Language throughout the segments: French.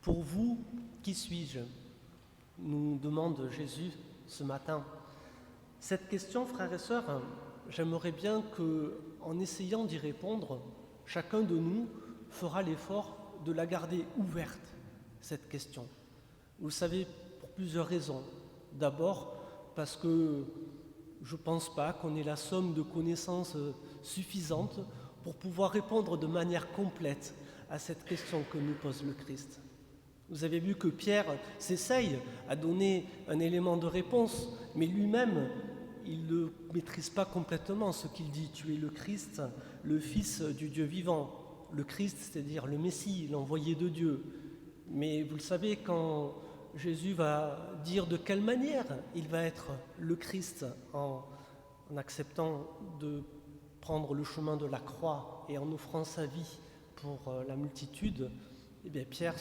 Pour vous, qui suis-je ? Nous demande Jésus ce matin. Cette question, frères et sœurs, j'aimerais bien qu'en essayant d'y répondre, chacun de nous fera l'effort de la garder ouverte, cette question. Vous savez, pour plusieurs raisons. D'abord, parce que je ne pense pas qu'on ait la somme de connaissances suffisante pour pouvoir répondre de manière complète à cette question que nous pose le Christ. Vous avez vu que Pierre s'essaye à donner un élément de réponse, mais lui-même, il ne maîtrise pas complètement ce qu'il dit. Tu es le Christ, le Fils du Dieu vivant. Le Christ, c'est-à-dire le Messie, l'envoyé de Dieu. Mais vous le savez, quand Jésus va dire de quelle manière il va être le Christ en acceptant de prendre le chemin de la croix et en offrant sa vie pour la multitude, eh bien Pierre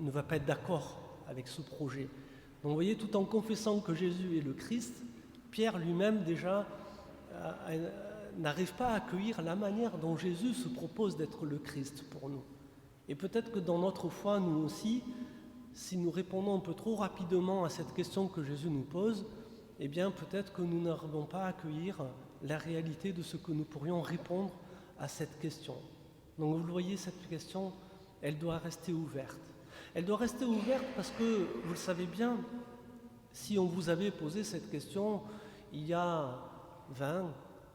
ne va pas être d'accord avec ce projet. Donc vous voyez, tout en confessant que Jésus est le Christ, Pierre lui-même déjà n'arrive pas à accueillir la manière dont Jésus se propose d'être le Christ pour nous. Et peut-être que dans notre foi, nous aussi, si nous répondons un peu trop rapidement à cette question que Jésus nous pose, eh bien peut-être que nous n'arrivons pas à accueillir la réalité de ce que nous pourrions répondre à cette question. Donc vous le voyez, cette question, elle doit rester ouverte. Elle doit rester ouverte parce que, vous le savez bien, si on vous avait posé cette question il y a 20,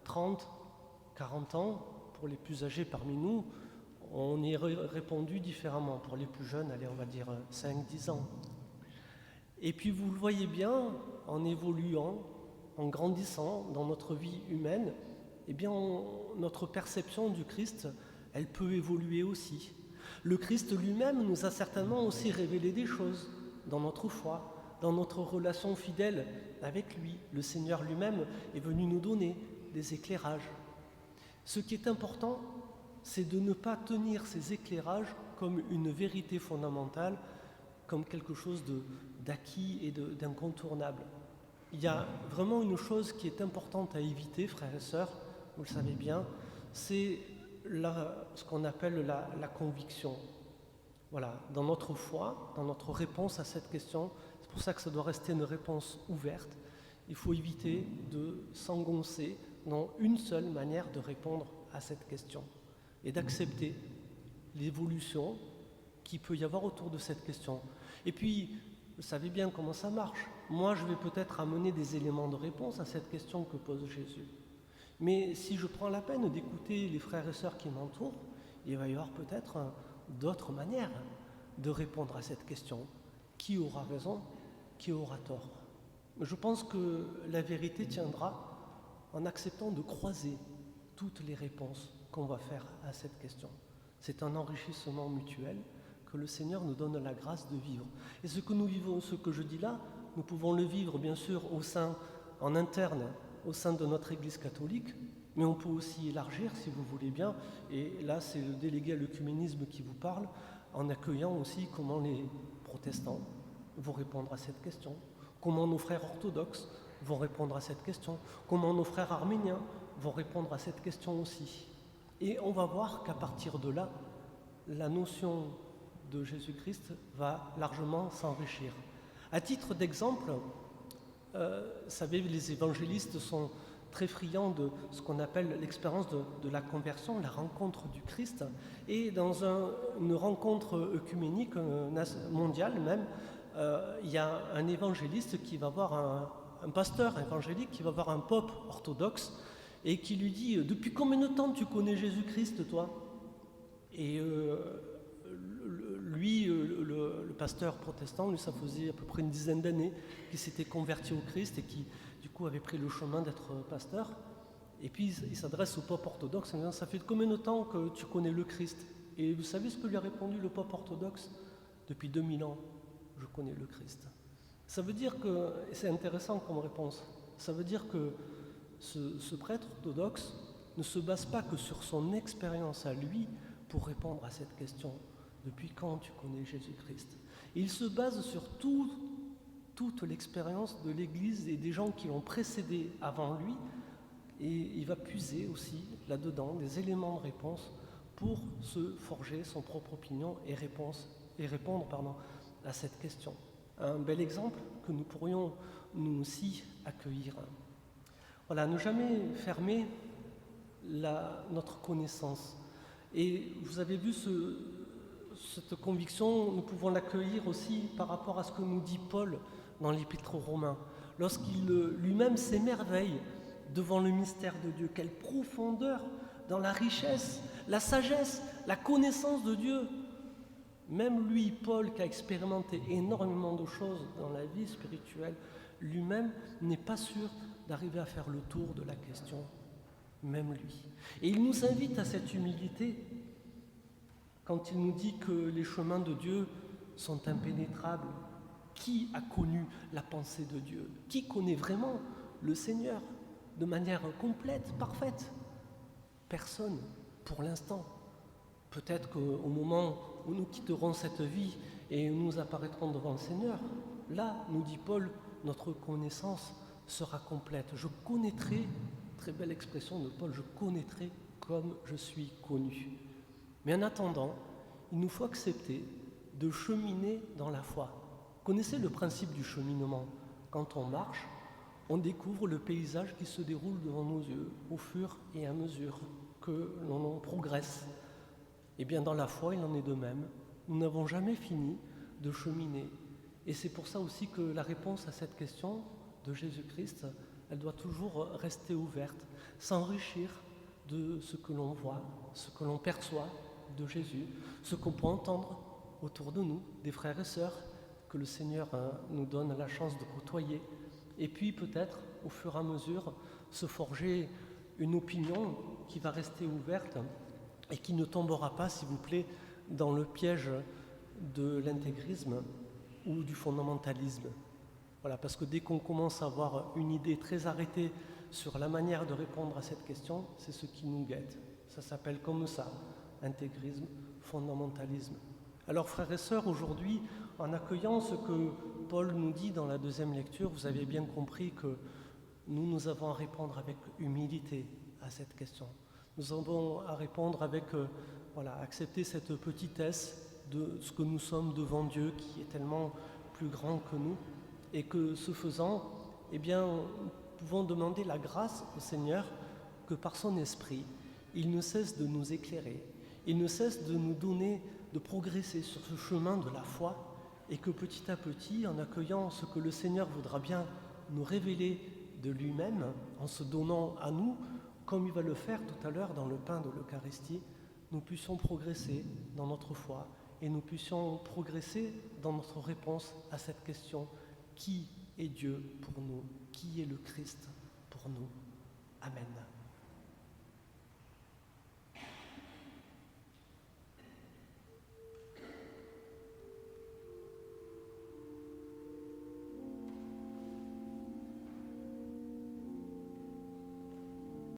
30, 40 ans, pour les plus âgés parmi nous, on y aurait répondu différemment. Pour les plus jeunes, allez, on va dire 5, 10 ans. Et puis vous le voyez bien, en évoluant, en grandissant dans notre vie humaine, eh bien notre perception du Christ, elle peut évoluer aussi. Le Christ lui-même nous a certainement aussi révélé des choses dans notre foi, dans notre relation fidèle avec lui. Le Seigneur lui-même est venu nous donner des éclairages. Ce qui est important, c'est de ne pas tenir ces éclairages comme une vérité fondamentale, comme quelque chose d'acquis et d'incontournable. Il y a vraiment une chose qui est importante à éviter, frères et sœurs, vous le savez bien, c'est ce qu'on appelle la conviction. Voilà, dans notre foi, dans notre réponse à cette question, c'est pour ça que ça doit rester une réponse ouverte. Il faut éviter de s'engoncer dans une seule manière de répondre à cette question et d'accepter l'évolution qu'il peut y avoir autour de cette question. Et puis, vous savez bien comment ça marche. Moi, je vais peut-être amener des éléments de réponse à cette question que pose Jésus. Mais si je prends la peine d'écouter les frères et sœurs qui m'entourent, il va y avoir peut-être d'autres manières de répondre à cette question. Qui aura raison? Qui aura tort? Je pense que la vérité tiendra en acceptant de croiser toutes les réponses qu'on va faire à cette question. C'est un enrichissement mutuel que le Seigneur nous donne la grâce de vivre. Et ce que nous vivons, ce que je dis là, nous pouvons le vivre bien sûr en interne, au sein de notre Église catholique, mais on peut aussi élargir si vous voulez bien, et là c'est le délégué à l'œcuménisme qui vous parle, en accueillant aussi comment les protestants vont répondre à cette question, comment nos frères orthodoxes vont répondre à cette question, comment nos frères arméniens vont répondre à cette question aussi. Et on va voir qu'à partir de là, la notion de Jésus-Christ va largement s'enrichir. À titre d'exemple, vous savez, les évangélistes sont très friands de ce qu'on appelle l'expérience de la conversion, la rencontre du Christ. Et dans une rencontre œcuménique mondiale même, il y a un évangéliste qui va voir un pasteur évangélique qui va voir un pope orthodoxe et qui lui dit « Depuis combien de temps tu connais Jésus-Christ, toi ?» Et le pasteur protestant, lui, ça faisait à peu près une dizaine d'années qu'il s'était converti au Christ et qui, du coup, avait pris le chemin d'être pasteur. Et puis, il s'adresse au pope orthodoxe en disant « Ça fait combien de temps que tu connais le Christ ?» Et vous savez ce que lui a répondu le pope orthodoxe ? « Depuis 2000 ans, je connais le Christ. » Ça veut dire que, et c'est intéressant comme réponse, ça veut dire que ce prêtre orthodoxe ne se base pas que sur son expérience à lui pour répondre à cette question. Depuis quand tu connais Jésus-Christ? Il se base sur toute l'expérience de l'Église et des gens qui l'ont précédé avant lui, et il va puiser aussi là-dedans des éléments de réponse pour se forger son propre opinion et réponse et répondre à cette question. Un bel exemple que nous pourrions nous aussi accueillir. Voilà, ne jamais fermer notre connaissance. Et vous avez vu cette conviction, nous pouvons l'accueillir aussi par rapport à ce que nous dit Paul dans l'Épître aux Romains, lorsqu'il lui-même s'émerveille devant le mystère de Dieu. Quelle profondeur dans la richesse, la sagesse, la connaissance de Dieu. Même lui, Paul, qui a expérimenté énormément de choses dans la vie spirituelle, lui-même n'est pas sûr d'arriver à faire le tour de la question, même lui. Et il nous invite à cette humilité quand il nous dit que les chemins de Dieu sont impénétrables. Qui a connu la pensée de Dieu? Qui connaît vraiment le Seigneur de manière complète, parfaite? Personne, pour l'instant. Peut-être qu'au moment où nous quitterons cette vie et nous apparaîtrons devant le Seigneur, là, nous dit Paul, notre connaissance sera complète. Je connaîtrai, très belle expression de Paul, je connaîtrai comme je suis connu. Mais en attendant, il nous faut accepter de cheminer dans la foi. Connaissez le principe du cheminement. Quand on marche, on découvre le paysage qui se déroule devant nos yeux au fur et à mesure que l'on progresse. Et bien dans la foi, il en est de même. Nous n'avons jamais fini de cheminer. Et c'est pour ça aussi que la réponse à cette question de Jésus-Christ, elle doit toujours rester ouverte, s'enrichir de ce que l'on voit, ce que l'on perçoit de Jésus, ce qu'on peut entendre autour de nous, des frères et sœurs que le Seigneur nous donne la chance de côtoyer. Et puis peut-être, au fur et à mesure, se forger une opinion qui va rester ouverte et qui ne tombera pas, s'il vous plaît, dans le piège de l'intégrisme ou du fondamentalisme. Voilà, parce que dès qu'on commence à avoir une idée très arrêtée sur la manière de répondre à cette question, c'est ce qui nous guette. Ça s'appelle comme ça, intégrisme, fondamentalisme. Alors frères et sœurs, aujourd'hui, en accueillant ce que Paul nous dit dans la deuxième lecture, vous avez bien compris que nous avons à répondre avec humilité à cette question. Nous avons à répondre avec, accepter cette petitesse de ce que nous sommes devant Dieu qui est tellement plus grand que nous et que ce faisant, eh bien, nous pouvons demander la grâce au Seigneur que par son esprit, il ne cesse de nous éclairer, il ne cesse de nous donner, de progresser sur ce chemin de la foi et que petit à petit, en accueillant ce que le Seigneur voudra bien nous révéler de lui-même, en se donnant à nous, comme il va le faire tout à l'heure dans le pain de l'Eucharistie, nous puissions progresser dans notre foi et nous puissions progresser dans notre réponse à cette question: qui est Dieu pour nous? Qui est le Christ pour nous? Amen.